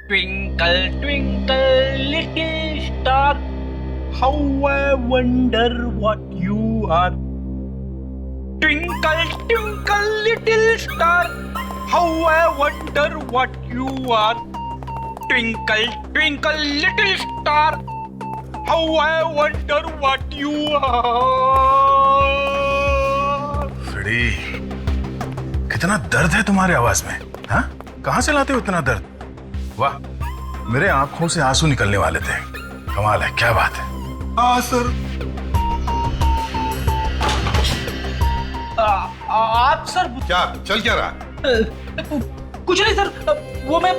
Twinkle, twinkle, little star, how I wonder what you are. Twinkle, twinkle, little star, how I wonder what you are. Twinkle, twinkle, little star, how I wonder what you are. Freddie, कितना दर्द है तुम्हारी आवाज में, हाँ? कहाँ से लाते हो इतना दर्द? वाह, मेरे आंखों से आंसू निकलने वाले थे। कमाल है, क्या बात है। हाँ सर। आप सर क्या चल क्या रहा? कुछ नहीं सर, वो मैं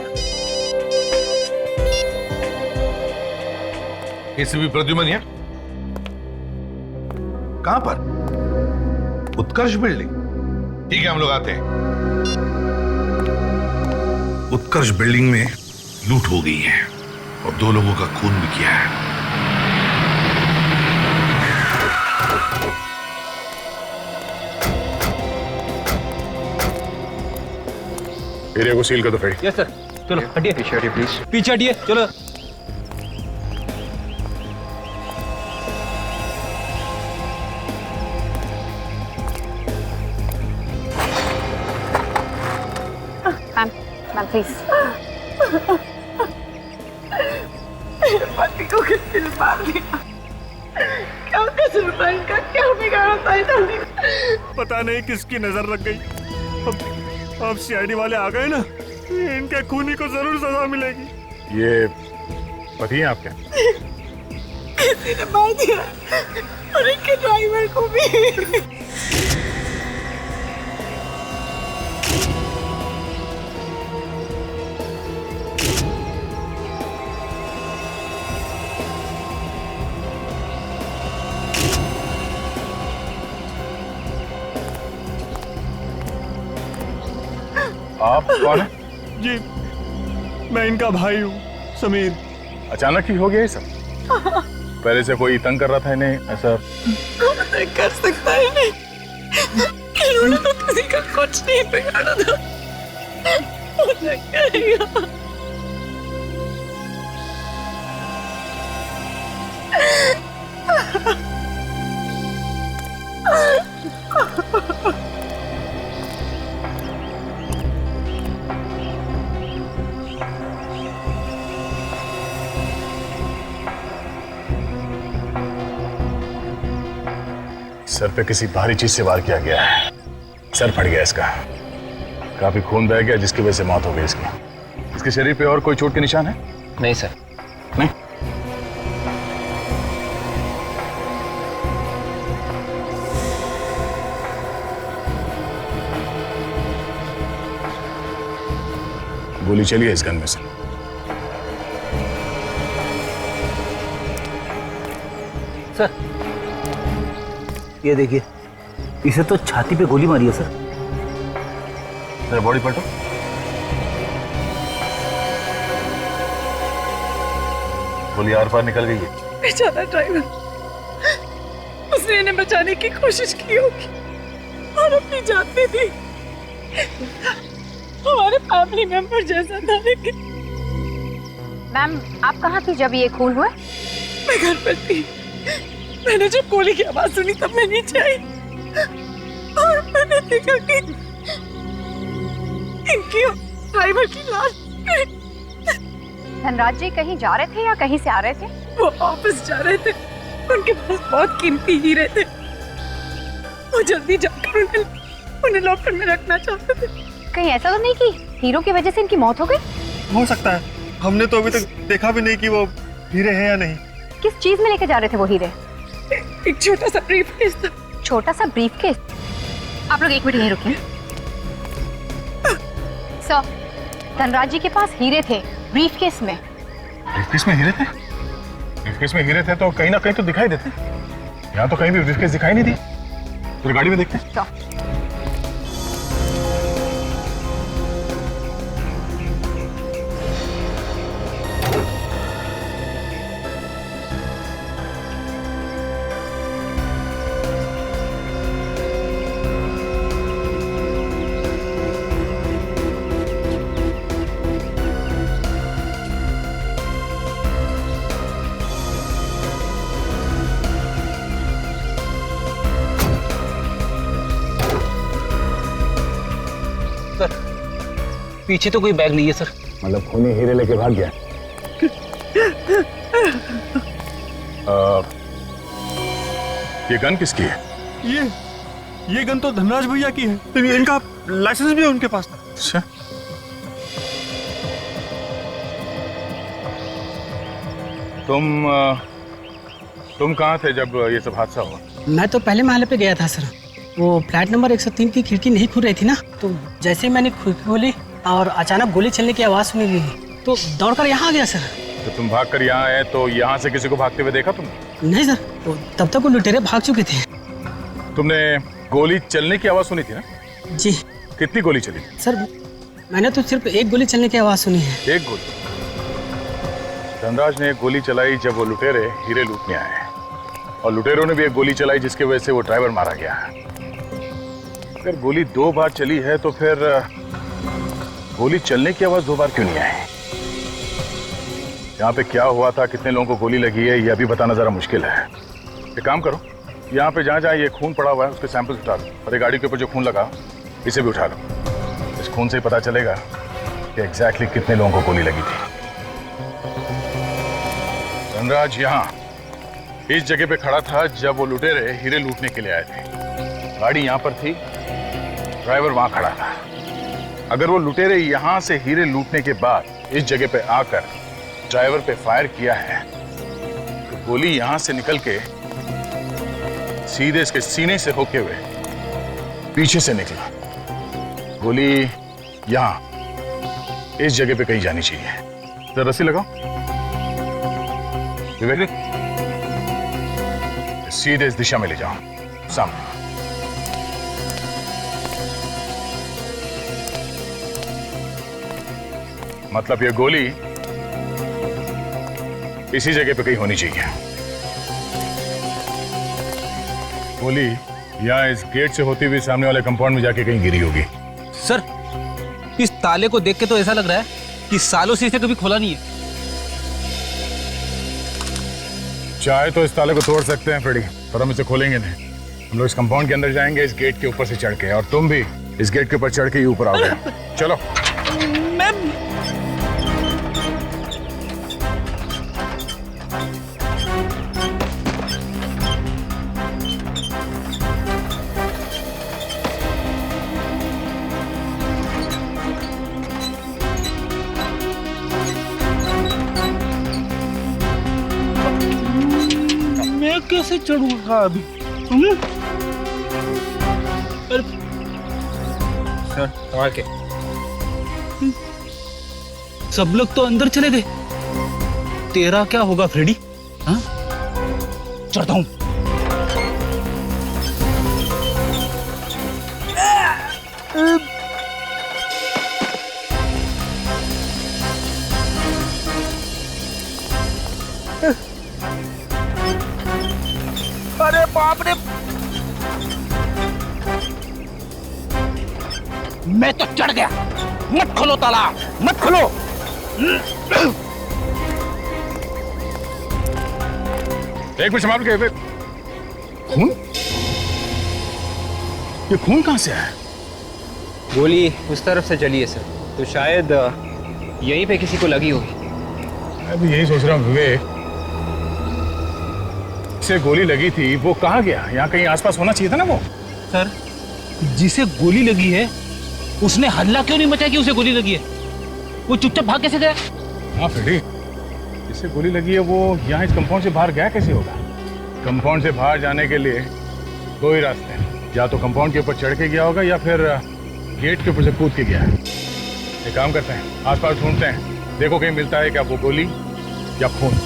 एसीपी प्रद्युमन है? कहां पर? उत्कर्ष बिल्डिंग। ठीक है, हम लोग आते हैं। उत्कर्ष बिल्डिंग में लूट हो गई है और 2 लोगों का खून भी किया है। एरिया को सील कर दो फ्रेडी। Yes sir. चलो हटिए, पीछे हटिए प्लीज, पीछे हटिए, चलो। Ma'am please. पति को किसने मार दिया? क्या कसूर था इनका? क्या बिगाड़ा था इन्होंने? पता नहीं किसकी नजर लग गई। अब सीआईडी वाले आ गए ना, इनके खूनी को जरूर सजा मिलेगी। ये पति है आपके? किसी ने मार दिया और इनके ड्राइवर को भी। आप कौन है? जी, मैं इनका भाई हूँ, समीर। अचानक ही हो गया ये सब? पहले से कोई तंग कर रहा था इन्हें ऐसा? नहीं कर सकता है नहीं। इन्होंने तो किसी का कुछ नहीं बिगाड़ा था। मुझे करेगा। सर पे किसी भारी चीज से वार किया गया है। सर फट गया इसका, काफी खून बह गया जिसकी वजह से मौत हो गई इसकी। इसके शरीर पे और कोई चोट के निशान है? नहीं सर। नहीं। गोली चली है इस गन में से। सर ये देखिए, इसे तो छाती पे गोली मारी है सर। तेरा बॉडी पलटो। गोली आर पार निकल गई है। बेचारा ड्राइवर, उसने इन्हें बचाने की कोशिश की होगी और अपनी जान दे दी। हमारे फैमिली मेंबर जैसा था। लेकिन मैम आप कहाँ थी जब ये खून हुआ? मैं घर पर थी। मैंने जब गोली की आवाज सुनी तब मैं नीचे आई और मैंने देखा कि इनकी ड्राइवर की लाश। धनराज जी कहीं जा रहे थे या कहीं से आ रहे थे? वो ऑफिस जा रहे थे, उनके पास बहुत कीमती हीरे थे। वो जल्दी जाकर उन्हें लॉकर में रखना चाहते थे। कहीं ऐसा तो नहीं कि हीरो की वजह से इनकी मौत हो गई? हो सकता है, हमने तो अभी तक देखा भी नहीं कि वो हीरे हैं या नहीं। किस चीज में लेके जा रहे थे वो हीरे? एक छोटा सा ब्रीफकेस था। छोटा सा ब्रीफकेस? आप लोग 1 मिनट यहीं रुकिए। सर, धनराज जी के पास हीरे थे ब्रीफकेस में। ब्रीफकेस में हीरे थे? ब्रीफकेस में हीरे थे तो कहीं ना कहीं तो दिखाई देते। यहाँ तो कहीं भी ब्रीफकेस दिखाई नहीं दी। फिर गाड़ी में देखते हैं। तो पीछे तो कोई बैग नहीं है सर। मतलब खूनी हीरे लेके भाग गया। ये गन किसकी है? ये गन तो धनराज भैया की है। तो इनका लाइसेंस भी है उनके पास। अच्छा, तुम कहाँ थे जब ये सब हादसा हुआ? मैं तो पहले महल पे गया था सर। वो फ्लैट नंबर 103 की खिड़की नहीं खुल रही थी ना, तो जैसे ही मैंने खिड़की खोली और अचानक गोली चलने की आवाज़ सुनी दी तो दौड़कर यहाँ आ गया सर। तो तुम भागकर यहाँ आए तो यहाँ से किसी को भागते हुए देखा तुमने? नहीं सर, तो तब तक वो लुटेरे भाग चुके थे। तुमने गोली चलने की आवाज़ सुनी थी ना? जी कितनी गोली चली? सर, मैंने तो सिर्फ एक गोली चलने की आवाज़ सुनी है। एक गोली? धनराज ने एक गोली चलाई जब वो लुटेरे हीरे लूटने आए, और लुटेरों ने भी एक गोली चलाई जिसकी वजह से वो ड्राइवर मारा गया। अगर गोली 2 बार चली है तो फिर गोली चलने की आवाज 2 बार क्यों नहीं आई? यहाँ पे क्या हुआ था, कितने लोगों को गोली लगी है, ये अभी बताना जरा मुश्किल है। एक काम करो, यहाँ पे जहाँ जहाँ ये खून पड़ा हुआ है उसके सैंपल उठा लो, और ये गाड़ी के ऊपर जो खून लगा इसे भी उठा लो। इस खून से ही पता चलेगा कि एग्जैक्टली कितने लोगों को गोली लगी थी। धनराज यहाँ इस जगह पे खड़ा था जब वो लुटेरे हीरे लूटने के लिए आए थे। गाड़ी यहाँ पर थी, ड्राइवर वहां खड़ा था। अगर वो लुटेरे यहाँ से हीरे लूटने के बाद इस जगह पे आकर ड्राइवर पे फायर किया है तो गोली यहाँ से निकल के सीधे इसके सीने से होके हुए पीछे से निकला। गोली यहाँ इस जगह पे कहीं जानी चाहिए। तो रस्सी लगाओ विवेक, सीधे इस दिशा में ले जाओ, सामने। मतलब ये गोली इसी जगह पे कहीं होनी चाहिए। गोली यहाँ इस गेट से होती हुई सामने वाले कंपाउंड में जाके कहीं गिरी होगी। सर, इस ताले को देख के तो ऐसा लग रहा है कि सालों से इसे कभी खोला नहीं है। चाहे तो इस ताले को तोड़ सकते हैं फ्रेडी, पर हम इसे खोलेंगे नहीं। हम लोग इस कंपाउंड के अंदर जाएंगे इस गेट के ऊपर से चढ़ के, और तुम भी इस गेट के ऊपर चढ़ के ही ऊपर आओगे। चलो। मैं कैसे चढ़ूंगा अभी? सर, और क्या? सब लोग तो अंदर चले गए, तेरा क्या होगा फ्रेडी? हाँ? चढ़ता हूं। अरे बाप रे, मैं तो चढ़ गया। मत खोलो ताला, मत खोलो। एक मिनट संभाल के। खून? ये खून कहां से आया? गोली उस तरफ से चली है सर, तो शायद यहीं पे किसी को लगी होगी। मैं भी यही सोच रहा हूँ विवेक, से गोली लगी थी वो कहाँ गया? यहाँ कहीं आसपास होना चाहिए था ना वो। सर, जिसे गोली लगी है उसने हल्ला क्यों नहीं मचाया कि उसे गोली लगी है? वो चुपचाप भाग कैसे गया? हाँ फ्रेडी, जिसे गोली लगी है वो यहाँ इस कंपाउंड से बाहर गया कैसे होगा? कंपाउंड से बाहर जाने के लिए 2 ही रास्ते हैं, या तो कंपाउंड के ऊपर चढ़ के गया होगा या फिर गेट के ऊपर से कूद के गया है। एक काम करते हैं, आसपास ढूंढते हैं, देखो कहीं मिलता है क्या वो गोली या खून।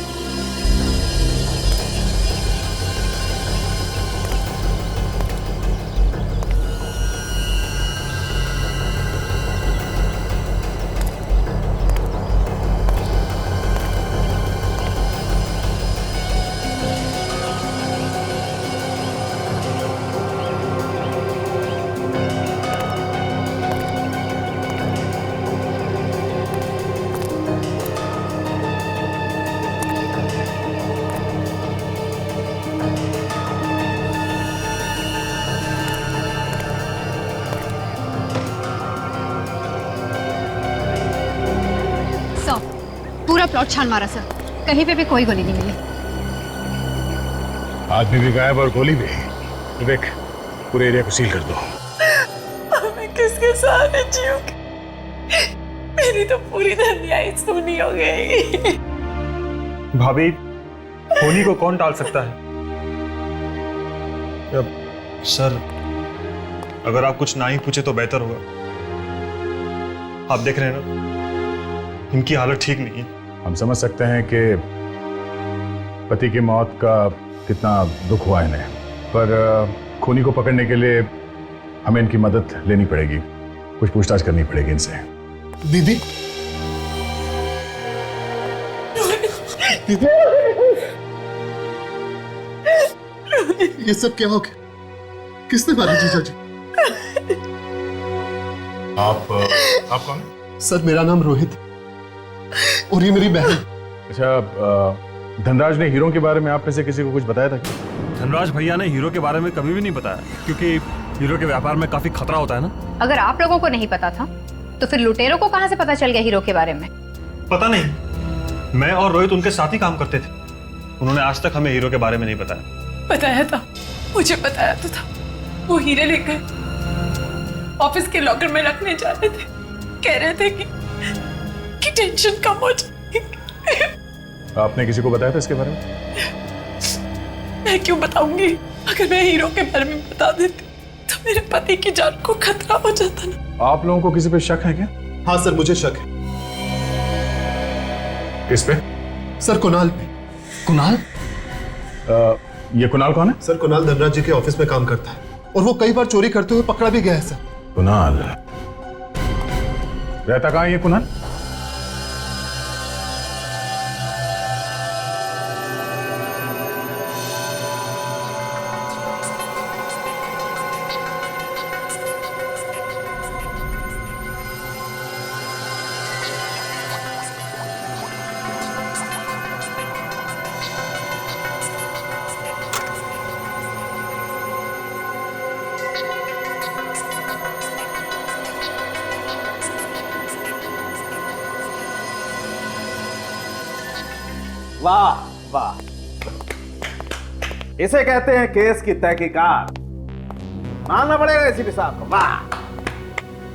पूरा प्लॉट छान मारा सर, कहीं पे भी कोई गोली नहीं मिली। आदमी भी गायब और गोली भी। विवेक, पूरे एरिया को सील कर दो। मैं किसके साथ जीऊंगी? मेरी तो पूरी दुनिया ही सुनी हो गई। भाभी, होनी को कौन टाल सकता है? सर, अगर आप कुछ ना ही पूछे तो बेहतर होगा। आप देख रहे हैं ना, इनकी हालत ठीक नहीं है। हम समझ सकते हैं कि पति की मौत का कितना दुख हुआ इन्हें, पर खूनी को पकड़ने के लिए हमें इनकी मदद लेनी पड़ेगी, कुछ पूछताछ करनी पड़ेगी इनसे। दीदी, दीदी, ये सब क्या हो गया? किसने मारा जीजा जी? आप कौन? सर, मेरा नाम रोहित है और ये मेरी बहन। अच्छा, धनराज ने हीरो के बारे में आप में से किसी को कुछ बताया था क्या? धनराज भैया ने हीरो के बारे में कभी भी नहीं बताया, क्योंकि हीरो के व्यापार में काफी खतरा होता है ना। अगर आप लोगों को नहीं पता था तो फिर लुटेरों को कहां से पता चल गया हीरो के बारे में? पता नहीं, मैं और रोहित उनके साथ ही काम करते थे। उन्होंने आज तक हमें हीरो के बारे में नहीं बताया। बताया था, मुझे बताया तो था। वो हीरे लेकर ऑफिस के लॉकर में रखने जा रहे थे। कह रहे थे कि टेंशन कम हो जाएगी। आपने किसी को बताया था इसके बारे में? मैं क्यों बताऊंगी? अगर मैं हीरो के बारे में बता देती तो मेरे पति की जान को खतरा हो जाता ना। आप लोगों को किसी पे शक है क्या? हाँ सर, मुझे शक है। किस पे? सर, कुणाल पे। कुणाल? ये कुणाल कौन है? सर, कुणाल धनराज जी के ऑफिस में काम करता है और वो कई बार चोरी करते हुए पकड़ा भी गया है सर। कुणाल रहता कहाँ है ये कुणाल? वाह वाह, इसे कहते हैं केस की तहकीकात। मानना पड़ेगा एसीपी साहब को। वाह।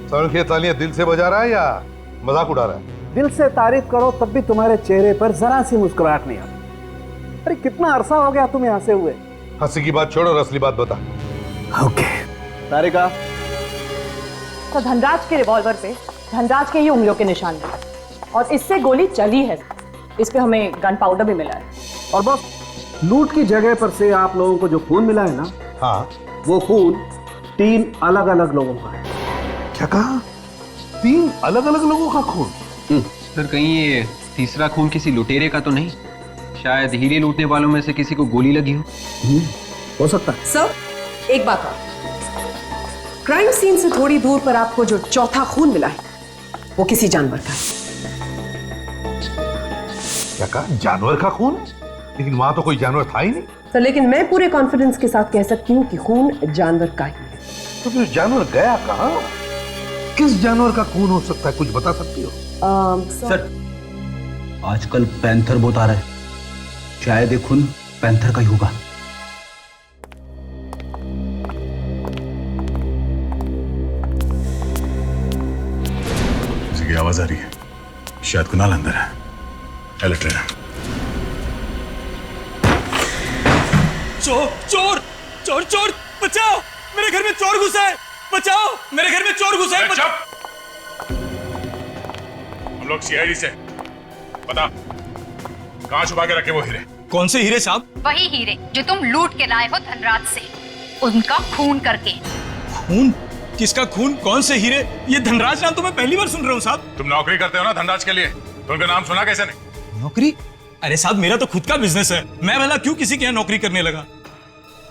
सर, ये तालियां दिल से बजा रहा है या मजाक उड़ा रहा है? दिल से तारीफ करो तब भी तुम्हारे चेहरे पर जरा सी मुस्कुराहट नहीं आती। अरे कितना अरसा हो गया तुम यहाँ से हुए? हंसी की बात छोड़ और असली बात बता। ओके तारिका। तो धनराज के रिवॉल्वर पे धनराज के ही उंगलियों के निशान हैं और इससे गोली चली है। इस पे हमें गन पाउडर भी मिला है। और बस लूट की जगह पर से आप लोगों को जो खून मिला है ना, हाँ, वो खून 3 अलग अलग लोगों का है। क्या कहा? 3 अलग अलग लोगों का खून? सर, कहीं ये तीसरा खून किसी लुटेरे का तो नहीं? शायद हीरे लूटने वालों में से किसी को गोली लगी हो सकता है। सर, एक बात और, क्राइम सीन से थोड़ी दूर पर आपको जो चौथा खून मिला है वो किसी जानवर का है। क्या कहा? जानवर का खून? लेकिन वहां तो कोई जानवर था ही नहीं। सर, लेकिन मैं पूरे कॉन्फिडेंस के साथ कह सकती हूँ कि खून जानवर का ही है। तो फिर जानवर गया कहाँ? किस जानवर का खून हो सकता है, कुछ बता सकती हो? सर, आजकल पैंथर बहुत आ रहा है, शायद ये खून पैंथर का ही होगा। किसी की आवाज आ रही है, शायद कुणाल अंदर है। अलर्ट रहना। चोर चोर चोर चोर, बचाओ, मेरे घर में चोर घुसा है, बचाओ, मेरे घर में चोर घुसा है। चुप। हम लोग सीआईडी से, बता कहां छुपा के रखे वो हीरे? कौन से हीरे साहब? वही हीरे जो तुम लूट के लाए हो धनराज से, उनका खून करके। खून? किसका खून? कौन से हीरे? ये धनराज नाम तो मैं पहली बार सुन रहा हूँ साहब। तुम नौकरी करते हो ना धनराज के लिए, तो उनका नाम सुना कैसे नहीं? नौकरी? अरे साहब, मेरा तो खुद का बिजनेस है, मैं भला क्यों किसी के यहाँ नौकरी करने लगा?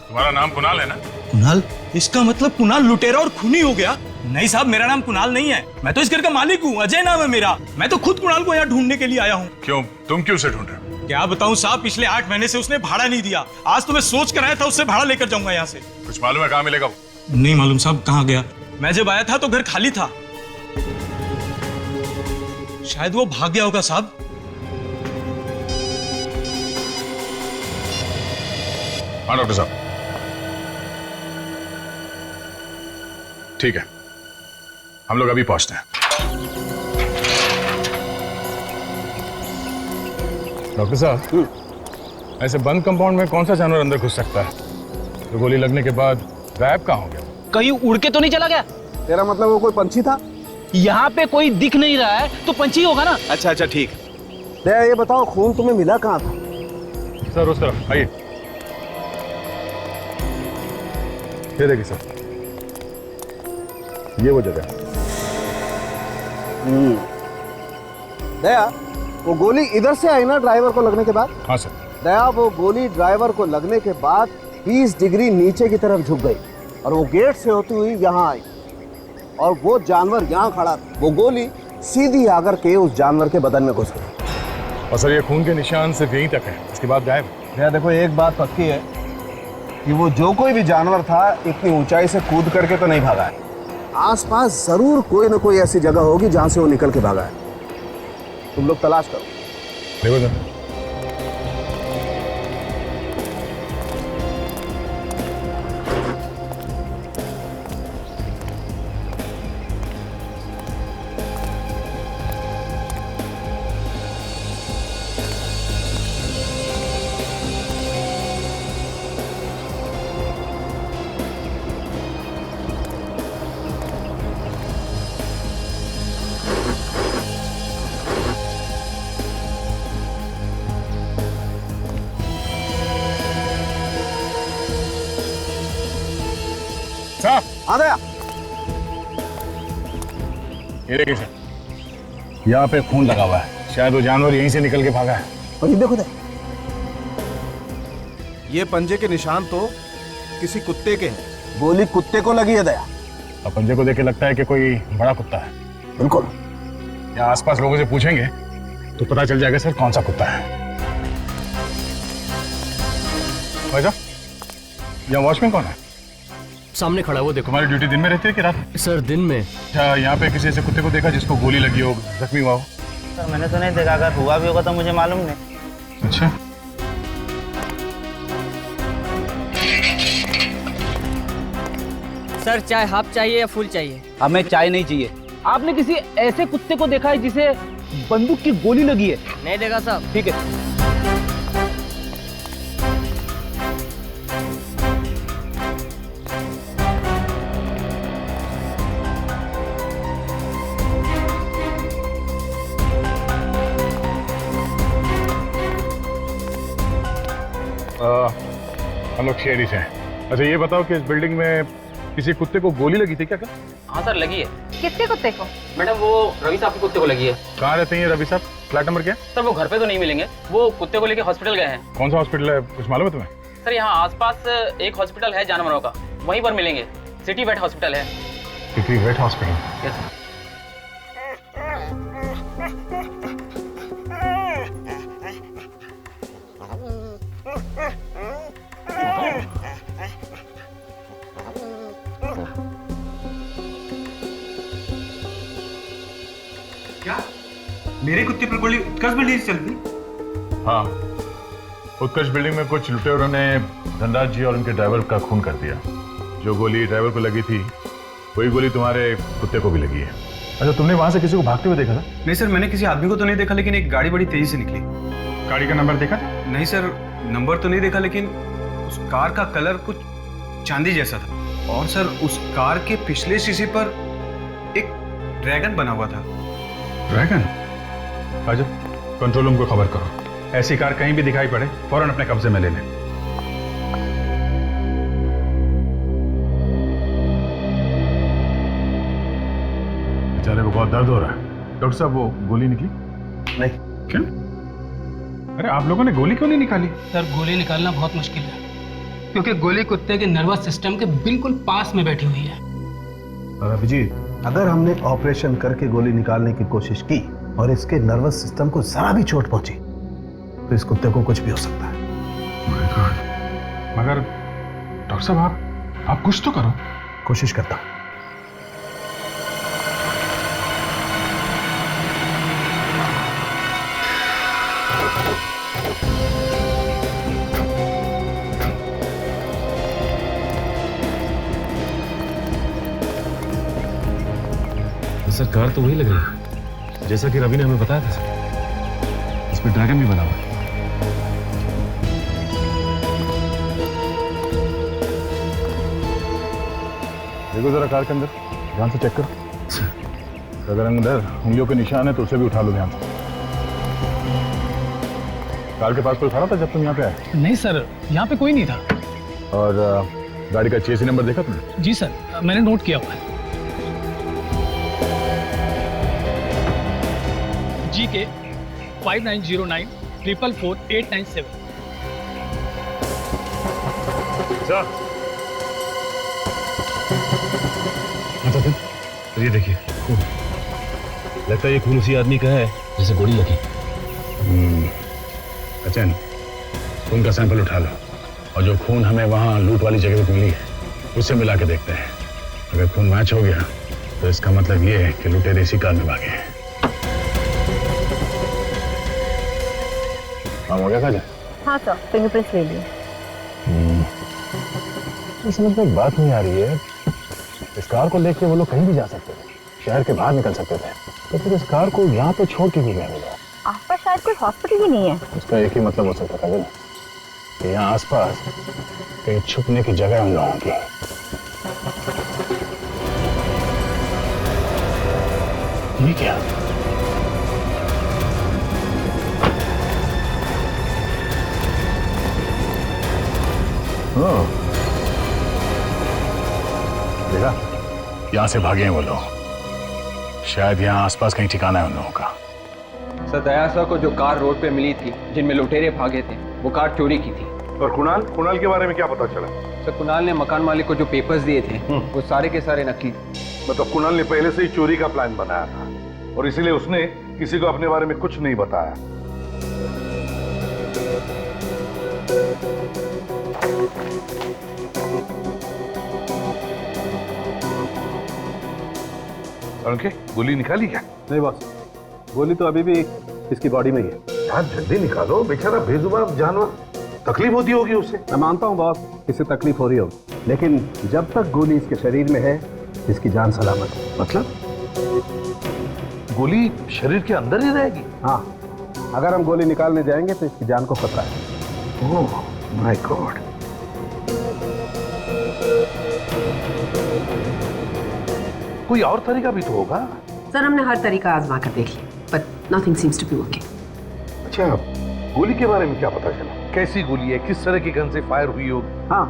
तुम्हारा नाम कुणाल है ना? कुणाल? इसका मतलब कुणाल लुटेरा और खूनी हो गया? नहीं साहब, मेरा नाम कुणाल नहीं है, मैं तो इस घर का मालिक हूँ, अजय नाम है मेरा। मैं तो खुद कुणाल को यहाँ ढूंढने के लिए आया हूँ। क्यों? तुम क्यों उसे ढूंढ रहे हो? क्या बताऊँ साहब, पिछले 8 महीने से उसने भाड़ा नहीं दिया। आज तो मैं सोच कर आया था उससे भाड़ा लेकर जाऊंगा यहाँ से। कुछ मालूम है कहाँ मिलेगा वो? नहीं मालूम साहब, कहाँ गया? मैं जब आया था तो घर खाली था। शायद वो भाग गया होगा साहब। हाँ डॉक्टर साहब, ठीक है, हम लोग अभी पहुंचते हैं। डॉक्टर साहब, ऐसे बंद कंपाउंड में कौन सा जानवर अंदर घुस सकता है जो गोली लगने के बाद गायब कहाँ हो गया? कहीं उड़ के तो नहीं चला गया? तेरा मतलब वो कोई पंछी था? यहाँ पे कोई दिख नहीं रहा है तो पंछी होगा ना। अच्छा अच्छा ठीक। दया, ये बताओ खून तुम्हें मिला कहाँ था? सर उस तरफ आइए। ये देखिए सर, ये वो जगह। दया, वो गोली इधर से आई ना ड्राइवर को लगने के बाद? हाँ सर। दया, वो गोली ड्राइवर को लगने के बाद 20 डिग्री नीचे की तरफ झुक गई और वो गेट से होती हुई यहाँ आई और वो जानवर यहाँ खड़ा था। वो गोली सीधी आकर के उस जानवर के बदन में घुस गई। और सर ये खून के निशान सिर्फ यहीं तक है, इसके बाद गायब। दया देखो, एक बात पक्की है कि वो जो कोई भी जानवर था इतनी ऊंचाई से कूद करके तो नहीं भागा है। आसपास जरूर कोई ना कोई ऐसी जगह होगी जहां से वो निकल के भागा है। तुम लोग तलाश करो। देखो सर, साहब आ गया। ये देखिए सर, यहाँ पे खून लगा हुआ है, शायद वो जानवर यहीं से निकल के भागा है। और ये देखो दया, ये पंजे के निशान तो किसी कुत्ते के हैं। गोली कुत्ते को लगी है दया। और पंजे को देख के लगता है कि कोई बड़ा कुत्ता है। बिल्कुल। यहाँ आसपास लोगों से पूछेंगे तो पता चल जाएगा सर कौन सा कुत्ता है। भाई साहब, यहाँ वॉचमैन कौन है? सामने खड़ा, वो देखो। तुम्हारी ड्यूटी दिन में रहती है कि रात में? सर दिन में। अच्छा, यहाँ पे किसी ऐसे कुत्ते को देखा जिसको गोली लगी हो, जख्मी हुआ हो? सर मैंने तो नहीं देखा, अगर हुआ भी होगा तो मुझे मालूम नहीं। अच्छा, सर चाय हाफ चाहिए या फुल चाहिए? हमें चाय नहीं चाहिए। आपने किसी ऐसे कुत्ते को देखा है जिसे बंदूक की गोली लगी है? नहीं देखा साहब। ठीक है। हम लोग शेरी से हैं। अच्छा ये बताओ कि इस बिल्डिंग में किसी कुत्ते को गोली लगी थी क्या? हाँ सर लगी है। किसके कुत्ते को? मैडम वो रवि साहब के कुत्ते को लगी है। कहाँ रहते हैं ये रवि साहब? फ्लैट नंबर क्या? सर वो घर पे तो नहीं मिलेंगे, वो कुत्ते को लेके हॉस्पिटल गए हैं। कौन सा हॉस्पिटल है, कुछ मालूम है तुम्हें? सर यहाँ आसपास एक हॉस्पिटल है जानवरों का, वहीं पर मिलेंगे। सिटी वेट हॉस्पिटल है। City vet hospital? Yes sir. क्या मेरे कुत्ते पर गोली उत्कर्ष बिल्डिंग से चलती? हाँ, उत्कर्ष बिल्डिंग में कुछ लुटेरों ने धनराज जी और उनके ड्राइवर का खून कर दिया। जो गोली ड्राइवर को लगी थी वही गोली तुम्हारे कुत्ते को भी लगी है। अच्छा, तुमने वहां से किसी को भागते हुए देखा था? नहीं सर, मैंने किसी आदमी को तो नहीं देखा, लेकिन एक गाड़ी बड़ी तेजी से निकली। गाड़ी का नंबर देखा? नहीं सर, नंबर तो नहीं देखा, लेकिन उस कार का कलर कुछ चांदी जैसा था। और सर उस कार के पिछले शीशे पर एक ड्रैगन बना हुआ था। ड्रैगन? आजा, कंट्रोल रूम को खबर करो। ऐसी कार कहीं भी दिखाई पड़े फौरन अपने कब्जे में ले लें। बेचारे को बहुत दर्द हो रहा है। डॉक्टर साहब, वो गोली निकली? नहीं। क्यों? अरे आप लोगों ने गोली क्यों नहीं निकाली? सर गोली निकालना बहुत मुश्किल है क्योंकि गोली कुत्ते के नर्वस सिस्टम के बिल्कुल पास में बैठी हुई है। अभिजीत, अगर हमने ऑपरेशन करके गोली निकालने की कोशिश की और इसके नर्वस सिस्टम को जरा भी चोट पहुंची तो इस कुत्ते को कुछ भी हो सकता है। मगर डॉक्टर साहब आप कुछ तो करो। कोशिश करता हूं। कार तो वही लग रही है जैसा कि रवि ने हमें बताया था सर। इस पे ड्रैगन भी बना हुआ है। देखो जरा कार के अंदर ध्यान से चेक करो। अगर अंदर उंगलियों के निशान है तो उसे भी उठा लो ध्यान से। कार के पास कोई खड़ा था जब तुम यहाँ पे आए? नहीं सर, यहाँ पे कोई नहीं था। और गाड़ी का चेसी नंबर देखा तुमने? जी सर, मैंने नोट किया हुआ है। GK 5909 444 897। सर अच्छा फिर ये देखिए, लगता है ये खून उसी आदमी का है जिसे गोली लगी। अचन, खून का सैंपल उठा लो और जो खून हमें वहाँ लूट वाली जगह पे मिली है उससे मिला के देखते हैं। अगर खून मैच हो गया तो इसका मतलब ये है कि लुटेरे इसी कार में भागे हैं। काम हो गया काजल? हाँ सर, फिंगरप्रिंट्स ले लिए। तो समझ में एक बात नहीं आ रही है, इस कार को लेके वो लोग कहीं भी जा सकते थे, शहर के बाहर निकल सकते थे, तो फिर इस कार को यहाँ पे छोड़ के भी गए वो लोग। आसपास शायद कोई हॉस्पिटल ही नहीं है। इसका एक ही मतलब हो सकता है कि यहाँ आसपास कहीं छुपने की जगह उन लोगों की। ये क्या? देखा, यहाँ से भागे हैं वो लोग। शायद यहाँ आसपास कहीं ठिकाना है उन लोगों का। सर दयासा को जो कार रोड पे मिली थी जिनमें लुटेरे भागे थे, वो कार चोरी की थी। और कुणाल के बारे में क्या पता चला? सर कुणाल ने मकान मालिक को जो पेपर्स दिए थे वो सारे के सारे नकली। मतलब कुणाल ने पहले से ही चोरी का प्लान बनाया था और इसीलिए उसने किसी को अपने बारे में कुछ नहीं बताया। उनके गोली निकाली क्या? नहीं बॉस, गोली तो अभी भी इसकी बॉडी में ही है। यार जल्दी निकालो, बेचारा बेजुबान जानवर, तकलीफ होती होगी उसे। मैं मानता हूँ बॉस, इससे तकलीफ हो रही होगी, लेकिन जब तक गोली इसके शरीर में है इसकी जान सलामत है। मतलब गोली शरीर के अंदर ही रहेगी? हाँ, अगर हम गोली निकालने जाएंगे तो इसकी जान को खतरा है। Oh my God. कोई और तरीका भी तो होगा। सर हमने हर तरीका आजमा कर देख लिया, but nothing seems to be working. अच्छा, गोली के बारे में क्या पता चला? कैसी गोली है, किस तरह की गन से फायर हुई होगी? हाँ,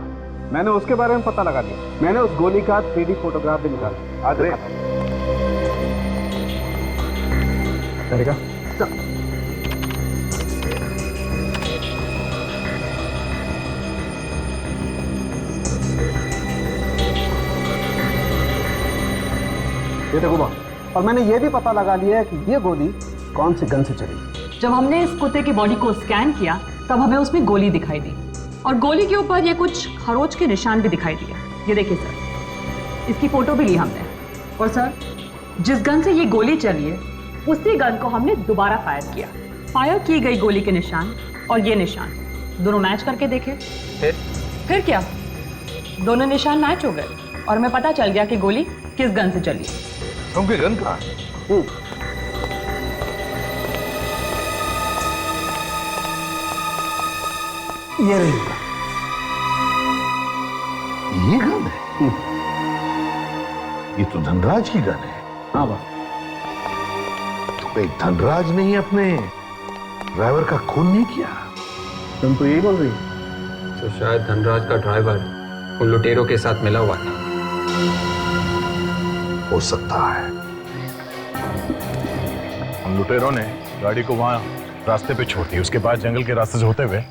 मैंने उसके बारे में पता लगा लिया। मैंने उस गोली का 3D फोटोग्राफ भी निकाला। अरे करेगा? ये देखो बॉस, और मैंने ये भी पता लगा लिया है कि ये गोली कौन सी गन से चली। जब हमने इस कुत्ते की बॉडी को स्कैन किया तब हमें उसमें गोली दिखाई दी और गोली के ऊपर ये कुछ खरोच के निशान भी दिखाई दिए। ये देखिए सर, इसकी फोटो भी ली हमने। और सर, जिस गन से ये गोली चली है उसी गन को हमने दोबारा फायर किया। फायर की गई गोली के निशान और ये निशान दोनों मैच करके देखे। फिर क्या, दोनों निशान मैच हो गए और हमें पता चल गया कि गोली किस गन से चली। उनके गन कहाँ? ये रही। ये गन है? ये तो धनराज की गन है। हाँ बॉस। तो कहीं धनराज ने ही अपने ड्राइवर का खून नहीं किया? तुम तो यही बोल रही तो शायद धनराज का ड्राइवर उन लुटेरों के साथ मिला हुआ था। हो सकता है। उन लुटेरों ने गाड़ी को वहां रास्ते पे छोड़ दी, उसके बाद जंगल के रास्ते से होते हुए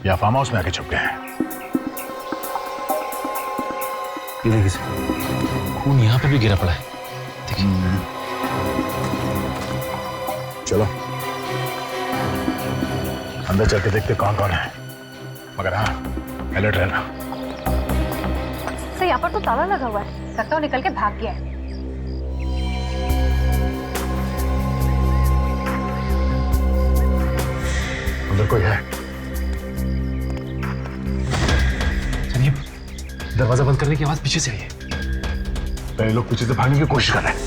या फार्म हाउस में आके छुप गए हैं। ये देखिए सर, खून यहाँ पे भी गिरा पड़ा है। देखिए। चलो अंदर चल के देखते कौन कौन है, मगर हाँ अलर्ट रहना। सर यहाँ पर तो ताला लगा हुआ है, लगता है निकल के भाग गया है। अंदर कोई है? चलिए, दरवाजा बंद करने की आवाज पीछे से आई है। पहले लोग पीछे से भागने की कोशिश कर रहे हैं।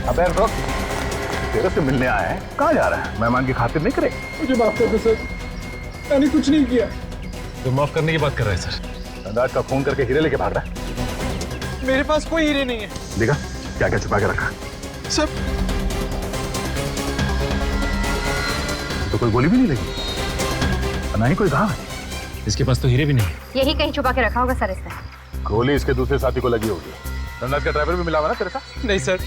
अबे रुक, तेरे से मिलने आए हैं, कहाँ जा रहा है? मेहमान की खातिर नहीं करे। मुझे माफ कर दो सर, मैंने कुछ नहीं किया। तो माफ करने की बात कर रहा है सर। धनराज का खून करके हीरे लेके भाग रहा है। मेरे पास कोई हीरे नहीं है। देखा क्या क्या छुपा के रखा? सर तो कोई गोली भी नहीं लगी, ना ही कोई घाव है। इसके पास तो हीरे भी नहीं है। यही कहीं छुपा के रखा होगा सर इसने। गोली इसके दूसरे साथी को लगी होगी। धनराज का ड्राइवर भी मिला हुआ ना तेरे साथ? नहीं सर,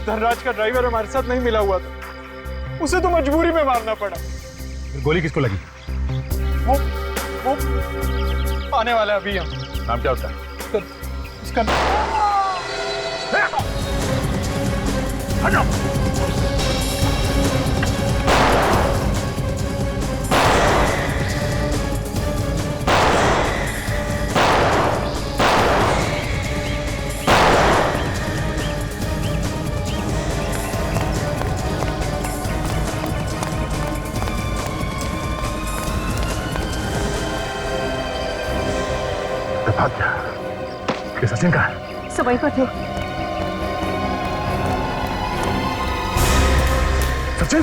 धनराज का ड्राइवर हमारे साथ नहीं मिला हुआ था, उसे तो मजबूरी में मारना पड़ा। फिर गोली किसको लगी? वो आने वाला है अभी। हम नाम क्या होता है? सर इसका भाग गया। ये सचिन कहाँ है? सब वहीं पर थे। सचिन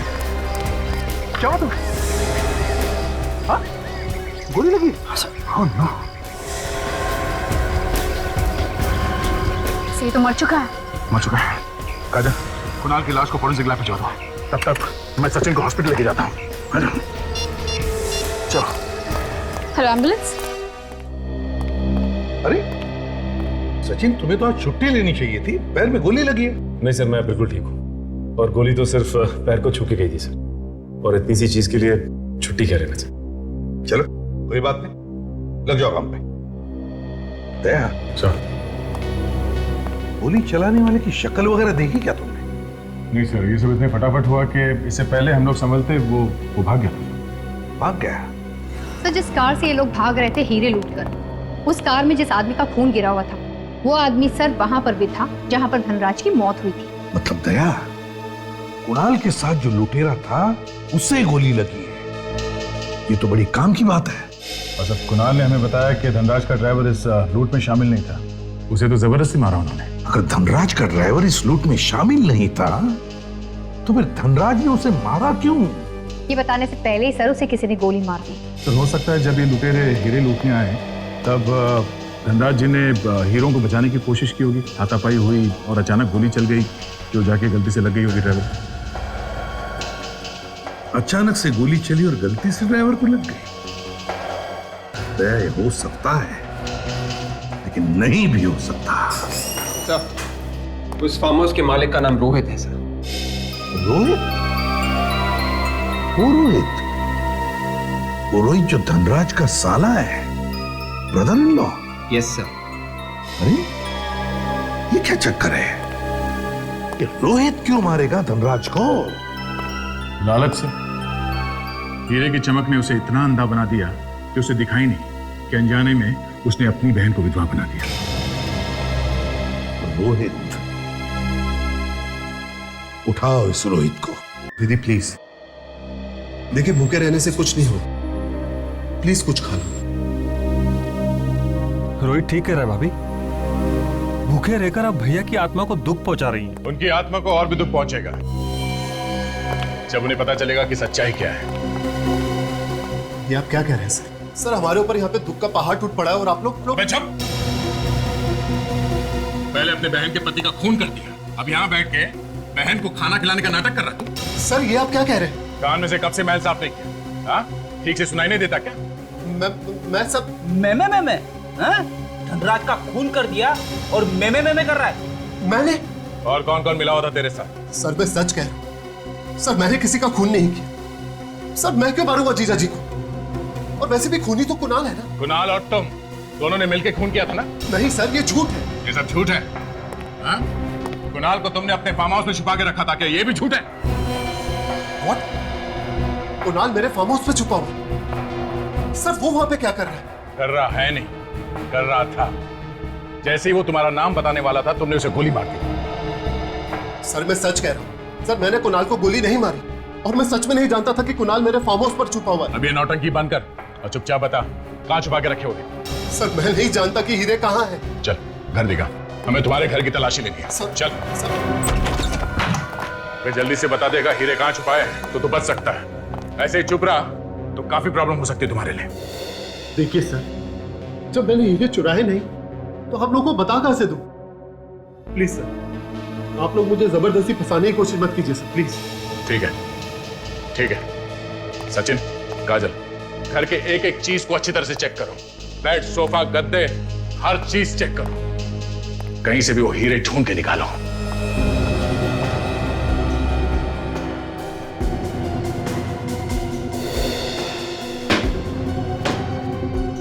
क्या हुआ तुम्हें? हाँ? गोली लगी? Oh, no. ये तो मर चुका है। मर चुका है। काजल, कुणाल की लाश को फॉरेंसिक लैब भिजवा दो। तब तक मैं सचिन को हॉस्पिटल लेके जाता हूँ। चलो। Hello ambulance. अरे सचिन, तुम्हें तो आज छुट्टी लेनी चाहिए थी, पैर में गोली लगी है। नहीं सर, मैं बिल्कुल ठीक हूँ, और गोली तो सिर्फ पैर को छू के गई थी सर, और इतनी सी चीज के लिए छुट्टी क्या लेना सर। चलो कोई बात नहीं, लग जाओ काम पे। दया सर, गोली चलाने वाले की शक्ल वगैरह देखी क्या तुमने? नहीं सर, ये सब इतने फटाफट हुआ कि इससे पहले हम लोग संभलते वो भाग गया। भाग गया? तो जिस कार से ये लोग भाग रहे थे हीरे लूटकर, उस कार में जिस आदमी का खून गिरा हुआ था, वो आदमी सर वहां पर भी था जहां पर धनराज की मौत हुई थी। मतलब दया, कुणाल के साथ जो लुटेरा था उससे गोली लगी है, ये तो बड़ी काम की बात है। और सब कुणाल ने हमें बताया कि धनराज का ड्राइवर इस लूट में शामिल नहीं था, उसे तो जबरदस्ती मारा उन्होंने। अगर धनराज का ड्राइवर इस लूट में शामिल नहीं था तो फिर धनराज ने उसे मारा क्यों? ये बताने से पहले ही सर उसे किसी ने गोली मार दी। तो हो सकता है जब ये लुटेरे हीरे लूटने आए तब धनराज जी ने हीरों को बचाने की कोशिश की होगी, हाथापाई हुई और अचानक गोली चल गई जो जाके गलती से लग गई होगी ड्राइवर। अचानक से गोली चली और गलती से ड्राइवर को लग गई। तय हो सकता है, लेकिन नहीं भी हो सकता। सर, उस फार्म हाउस के मालिक का नाम रोहित है सर। रोहित? वो रोहित? वो रोहित जो धनराज का साला है, brother in law? Yes sir. अरे ये क्या चक्कर है कि रोहित क्यों मारेगा धनराज को? लालच से। हीरे की चमक ने उसे इतना अंधा बना दिया कि उसे दिखाई नहीं कि अनजाने में उसने अपनी बहन को विधवा बना दिया। रोहित, उठाओ इस रोहित को। दीदी प्लीज, देखिए भूखे रहने से कुछ नहीं हो, प्लीज कुछ खा लो। रोहित ठीक कह रहा है भाभी, भूखे रहकर आप भैया की आत्मा को दुख पहुंचा रही हैं। उनकी आत्मा को और भी दुख पहुंचेगा जब उन्हें पता चलेगा कि सच्चाई क्या है। ये आप क्या कह रहे हैं सर? सर हमारे ऊपर यहाँ पे दुख का पहाड़ टूट पड़ा है और आप लोग पहले अपने बहन के पति का खून कर दिया, अब यहाँ बैठ के बहन को खाना खिलाने का नाटक कर रहा है। सर ये आप क्या कह रहे हैं? कान में से कब से मैल साफ नहीं किया? हाँ? ठीक से सुनाई नहीं देता क्या? मैं सब मैं धनराज का खून कर दिया और मैं कर रहा है। मैंने? और कौन कौन मिला हुआ था तेरे साथ? सर मैं सच कह रहा हूँ सर, मैंने किसी का खून नहीं किया। सर मैं क्यों मारूंगा जीजा जी को? और वैसे भी खूनी तो कुणाल है ना। कुणाल और तुम दोनों ने मिलकर खून किया था ना? नहीं सर, ये झूठ है। ये सब झूठ है। हाँ? कुणाल को तुमने अपने फार्म हाउस में छुपा के रखा था, क्या ये भी झूठ है? What? कुणाल मेरे फार्म हाउस पे छुपा हुआ? सर वो वहां पे क्या कर रहा है? कर रहा है नहीं, कर रहा था। जैसे ही वो तुम्हारा नाम बताने वाला था तुमने उसे गोली मार दी। सर मैं सच कह रहा हूँ सर, मैंने कुणाल को गोली नहीं मारी और मैं सच में नहीं जानता था कि कुणाल मेरे फार्म हाउस पर छुपा हुआ है। अब ये नौटंकी बंद कर और चुपचाप बता कहाँ छुपा के रखे होगे? सर मैं नहीं जानता कि हीरे कहाँ है। चल घर दिखा, हमें तुम्हारे घर की तलाशी लेनी है। चल। अगर जल्दी से बता देगा हीरे कहाँ छुपाए हैं तो बच सकता है। ऐसे ही चुप रहा तो काफी प्रॉब्लम हो सकती है तुम्हारे लिए। देखिए सर, जब मैंने हीरे चुराए नहीं तो हम लोग को बता कहां से दूं? प्लीज सर, आप लोग मुझे जबरदस्ती फंसाने की कोशिश मत कीजिए सर, प्लीज। ठीक है, ठीक है। सचिन, काजल, घर के एक एक चीज को अच्छी तरह से चेक करो। बेड, सोफा, गद्दे, हर चीज चेक करो। कहीं से भी वो हीरे ढूंढ के निकालो।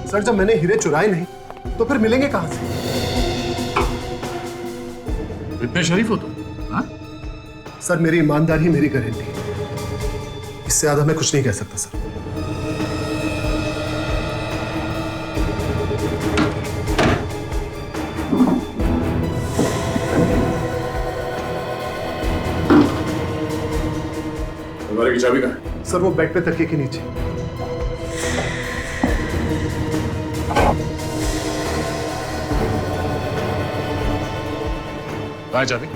सर, जब मैंने हीरे चुराए नहीं तो फिर मिलेंगे कहां से? इतने शरीफ हो तुम? हाँ? सर, मेरी ईमानदारी मेरी गारंटी। इससे ज्यादा मैं कुछ नहीं कह सकता सर। अलमारी की चाबी कहाँ है? सर, वो बेड पे तकिए के नीचे। कहाँ है चाबी?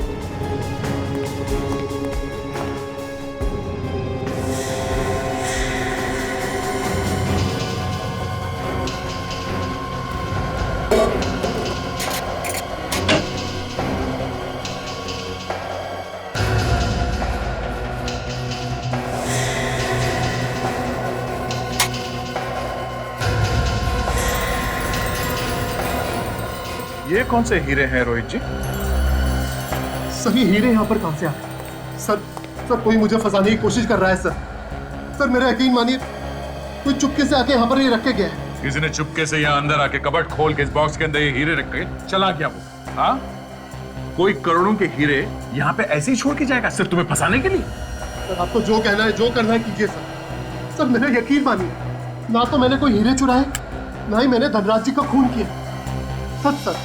ये कौन से हीरे हैं रोहित जी? सर, ये हीरे यहाँ पर कहां से आ गए? सर, कोई मुझे फंसाने की कोशिश कर रहा है सर। सर, मेरा यकीन मानिए, कोई चुपके से आके यहाँ पर ये रख के गया है। किसी ने चुपके से यहाँ अंदर आके कबर्ड खोल के इस बॉक्स के अंदर ये हीरे रख के चला गया वो। हाँ? कोई करोड़ों के हीरे यहाँ पे ऐसे ही छोड़ के जाएगा सिर्फ तुम्हें फंसाने के लिए? सर, आपको जो कहना है, जो करना है कीजिए सर। सर, मेरा यकीन मानिए, ना तो मैंने कोई हीरे चुराए, ना ही मैंने धनराज जी का खून किया। सच सर।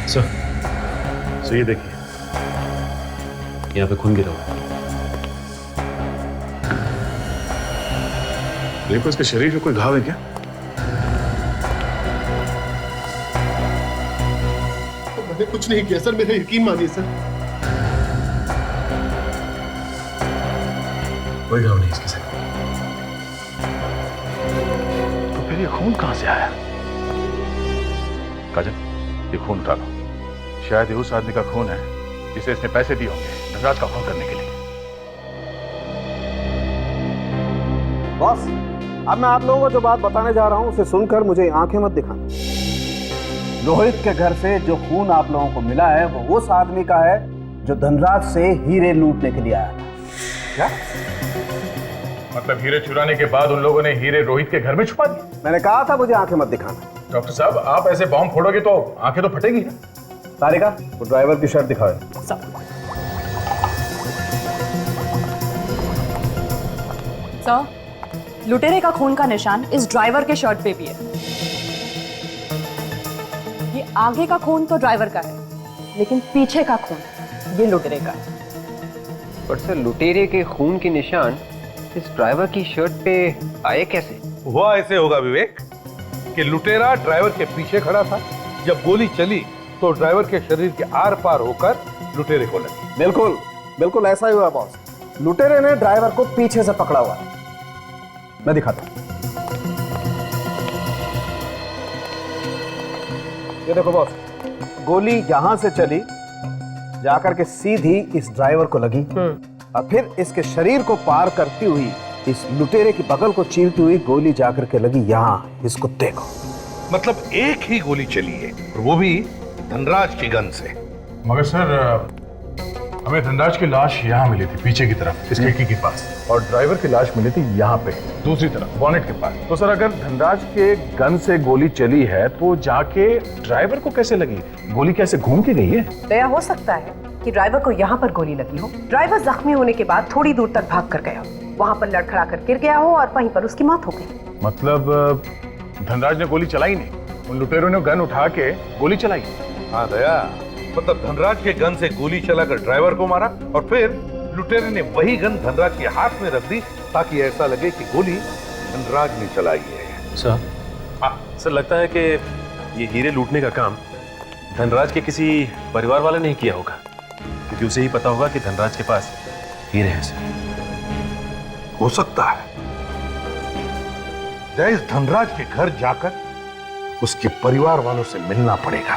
सर, ये देखिए, यहाँ पे खून गिरा हुआ है। देखो, इसके शरीर में कोई घाव है क्या? तो मैंने कुछ नहीं किया सर, मेरा यकीन मानिए सर। कोई घाव नहीं इसके सर। तो फिर ये खून कहां से आया? काजल, ये खून उठा लो। शायद ये उस आदमी का खून है जिसे इसने पैसे दिए होंगे धनराज का खून करने के लिए। बॉस, अब मैं आप लोगों को जो बात बताने जा रहा हूं उसे सुनकर मुझे आंखें मत दिखाना। रोहित के घर से जो खून आप लोगों को मिला है वो उस आदमी का है जो धनराज से हीरे लूटने के लिए आया था। क्या मतलब? हीरे चुराने के बाद उन लोगों ने हीरे रोहित के घर में छुपा दिए? मैंने कहा था मुझे आंखें मत दिखाना। डॉक्टर साहब, आप ऐसे बॉम्ब फोड़ोगे तो आंखें तो फटेगी ना। तारिका, वो ड्राइवर की शर्ट दिखाओ। सर, लुटेरे का खून का निशान इस ड्राइवर के शर्ट पे भी है। ये आगे का खून तो ड्राइवर का है, लेकिन पीछे का खून ये लुटेरे का है। पर सर, लुटेरे के खून के निशान इस ड्राइवर की शर्ट पे आए कैसे? हुआ ऐसे होगा विवेक कि लुटेरा ड्राइवर के पीछे खड़ा था। जब गोली चली तो ड्राइवर के शरीर के आर पार होकर लुटेरे को लगी। बिल्कुल बिल्कुल ऐसा ही हुआ बॉस। लुटेरे ने ड्राइवर को पीछे से पकड़ा हुआ है। मैं दिखाता हूं। ये देखो बॉस, गोली यहां से चली जाकर के सीधी इस ड्राइवर को लगी और फिर इसके शरीर को पार करती हुई इस लुटेरे की बगल को चीरती हुई गोली जाकर के लगी यहां इस कुत्ते को। मतलब एक ही गोली चली है, और वो भी धनराज की गन से। मगर सर, हमें धनराज की लाश यहाँ मिली थी पीछे की तरफ, इस खिड़की के पास, और ड्राइवर की लाश मिली थी यहाँ पे दूसरी तरफ बॉनेट के पास। तो सर, अगर धनराज के गन से गोली चली है तो जाके ड्राइवर को कैसे लगी? गोली कैसे घूम के गई है? दया हो सकता है कि ड्राइवर को यहाँ पर गोली लगी हो। ड्राइवर जख्मी होने के बाद थोड़ी दूर तक भाग कर गया, वहां पर लड़खड़ा कर गिर गया हो और वहीं पर उसकी मौत हो गई। मतलब धनराज ने गोली चलाई नहीं, उन लुटेरों ने गन उठा के गोली चलाई। हाँ दया, मतलब धनराज के गन से गोली चलाकर ड्राइवर को मारा और फिर लुटेरे ने वही गन धनराज के हाथ में रख दी ताकि ऐसा लगे कि गोली धनराज ने चलाई है। सर, सर लगता है कि ये हीरे लूटने का काम धनराज के किसी परिवार वाले ने किया होगा। क्योंकि उसे ही पता होगा कि धनराज के पास हीरे हैं सर। हो सकता है जय इस धनराज के घर जाकर उसके परिवार वालों से मिलना पड़ेगा।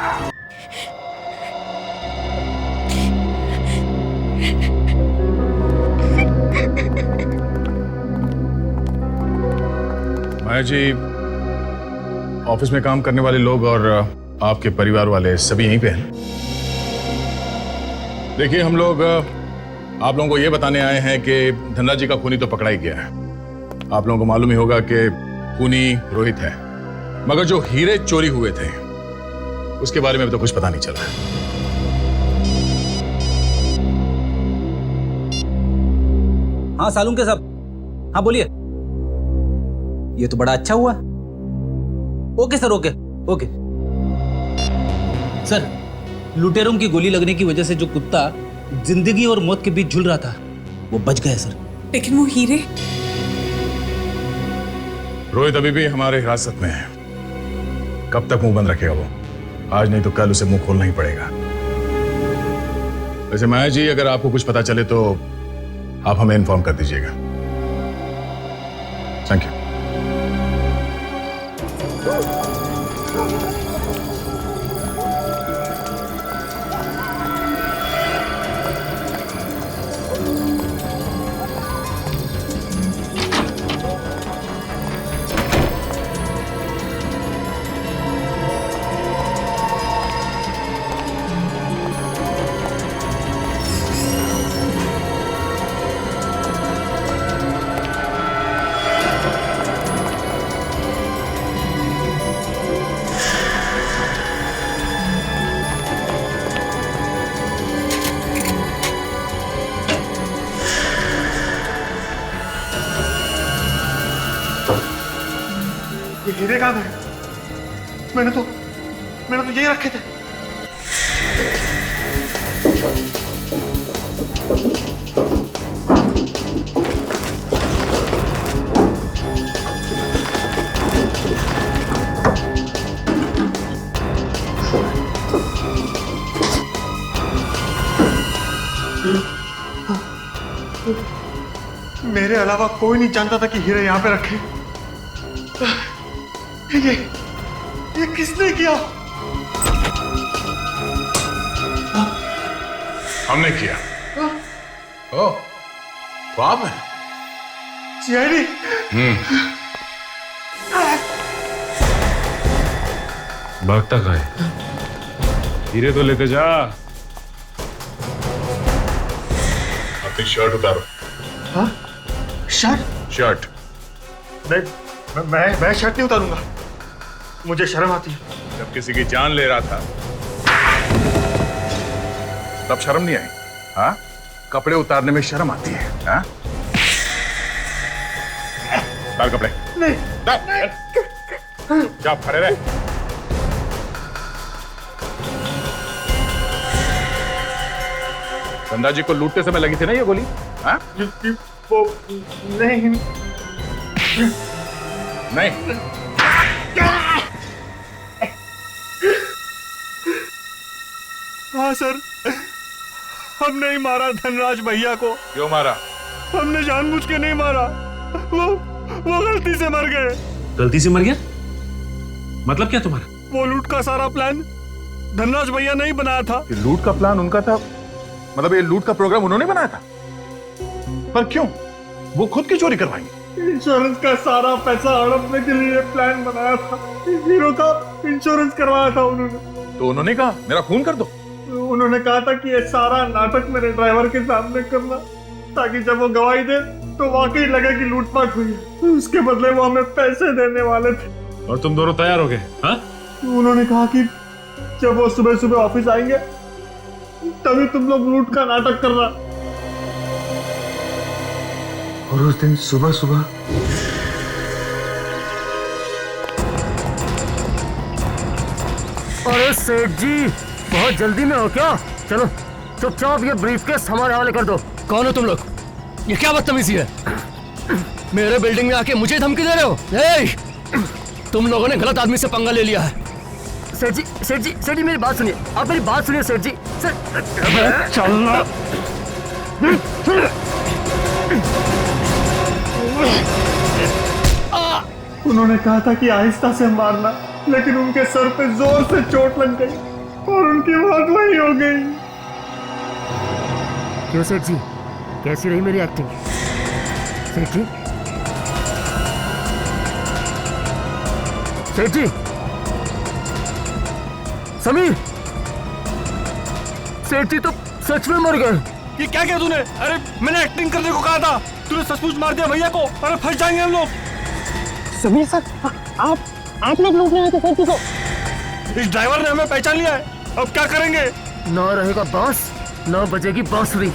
माया जी, ऑफिस में काम करने वाले लोग और आपके परिवार वाले सभी यहीं पे हैं। देखिए, हम लोग आप लोगों को ये बताने आए हैं कि धनराज जी का खूनी तो पकड़ा ही गया है। आप लोगों को मालूम ही होगा कि खूनी रोहित है, मगर जो हीरे चोरी हुए थे उसके बारे में तो कुछ पता नहीं चल रहा है। हाँ सालुंके साहब, हाँ बोलिए। ये तो बड़ा अच्छा हुआ। Okay sir, okay okay sir. लुटेरों की गोली लगने की वजह से जो कुत्ता जिंदगी और मौत के बीच झूल रहा था वो बच गया सर। लेकिन वो हीरे? रोहित अभी भी हमारे हिरासत में है। कब तक मुंह बंद रखेगा वो? आज नहीं तो कल उसे मुंह खोलना ही पड़ेगा। वैसे माया जी, अगर आपको कुछ पता चले तो आप हमें इन्फॉर्म कर दीजिएगा। Thank you. हीरे कहाँ गए? मैंने तो यही रखे थे। मेरे अलावा कोई नहीं जानता था कि हीरे यहाँ पे रखे। ये किसने किया? हमने किया। ओह, तो आप हैं? सीआईडी? भागता कहाँ है? हीरे तो लेते जा। अपनी शर्ट उतारो। हाँ? शर्ट? शर्ट। मैं शर्ट नहीं उतारूंगा, मुझे शर्म आती है। जब किसी की जान ले रहा था तब शर्म नहीं आई? हाँ? कपड़े उतारने में शर्म आती है? हाँ? उतार कपड़े। नहीं। जा, खड़े रहे। धनराज जी को लूटते समय लगी थी ना ये गोली? हाँ? वो नहीं। हाँ सर, हमने ही मारा धनराज भैया को। क्यों मारा? हमने जानबूझ के नहीं मारा, वो गलती से मर गए। गलती से मर गया? मतलब क्या तुम्हारा? वो लूट का सारा प्लान धनराज भैया ने ही बनाया था। ये लूट का प्लान उनका था? मतलब ये लूट का प्रोग्राम उन्होंने बनाया था? पर क्यों? वो खुद की चोरी करवाई? इंश्योरेंस का सारा पैसा हड़पने के लिए प्लान बनाया था। हीरो का इंश्योरेंस करवाया था उन्होंने। तो उन्होंने कहा मेरा खून कर दो? उन्होंने कहा था कि ये सारा नाटक मेरे ड्राइवर के सामने करना, ताकि जब वो गवाही दे तो वाकई लगे कि लूटपाट हुई है। उसके बदले वो हमें पैसे देने वाले थे। और तुम दोनों तैयार हो गए? हाँ? उन्होंने कहा कि जब वो सुबह सुबह ऑफिस आएंगे तभी तुम लोग लूट का नाटक करना। और उस दिन सुबह सुबह अरे सेठ जी, बहुत जल्दी में हो क्या? चलो चुपचाप ये ब्रीफकेस हमारे हवाले कर दो। कौन हो तुम लोग? ये क्या बदतमीजी है? मेरे बिल्डिंग में आके मुझे धमकी दे रहे हो? तुम लोगों ने गलत आदमी से पंगा ले लिया है। सेठ जी मेरी बात सुनिए, आप मेरी बात सुनिए सेठ जी। सर चलना। उन्होंने कहा था कि आहिस्ता से मारना, लेकिन उनके सर पे जोर से चोट लग गई और उनकी मौत वही हो गई। क्यों सेठ जी, कैसी रही मेरी एक्टिंग? सेठ जी, सेठ जी, समीर, सेठ जी तो सच में मर गए। ये क्या किया तूने? अरे मैंने एक्टिंग करने को कहा था, तूने सचमुच मार दिया भैया को। अरे फंस जाएंगे हम लोग। समीर सर, आप लोग लूटने आए थे सेठ जी को। इस ड्राइवर ने हमें पहचान लिया है, अब क्या करेंगे? ना रहेगा बांस, ना बजेगी बांसुरी।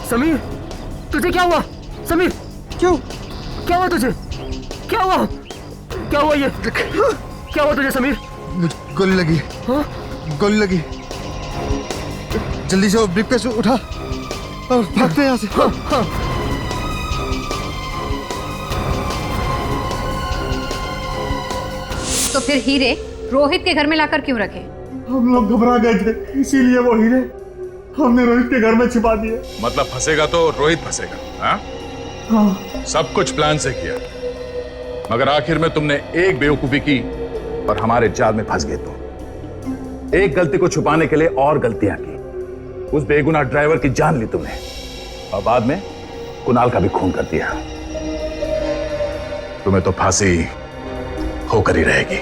समीर, तुझे क्या हुआ? समीर, क्यों? क्या हुआ तुझे? क्या हुआ? क्या हुआ ये? क्या हुआ तुझे समीर? गोली लगी। हाँ? गोली लगी। जल्दी से वो ब्रीफकेस उठा और भागते हैं यहाँ से। हाँ, हाँ। तो फिर हीरे रोहित के घर में लाकर क्यों रखे? हम लोग घबरा गए थे, इसीलिए वो हीरे हमने रोहित के घर में छिपा दिए। मतलब फंसेगा तो रोहित फंसेगा, हाँ? हाँ। सब कुछ प्लान से किया, मगर आखिर में तुमने एक बेवकूफी की और हमारे जाल में फंस गए तुम। एक गलती को छुपाने के लिए और गलतियां की। उस बेगुनाह ड्राइवर की जान ली तुमने और बाद में कुणाल का भी खून कर दिया। तुम्हें तो फांसी होकर ही रहेगी।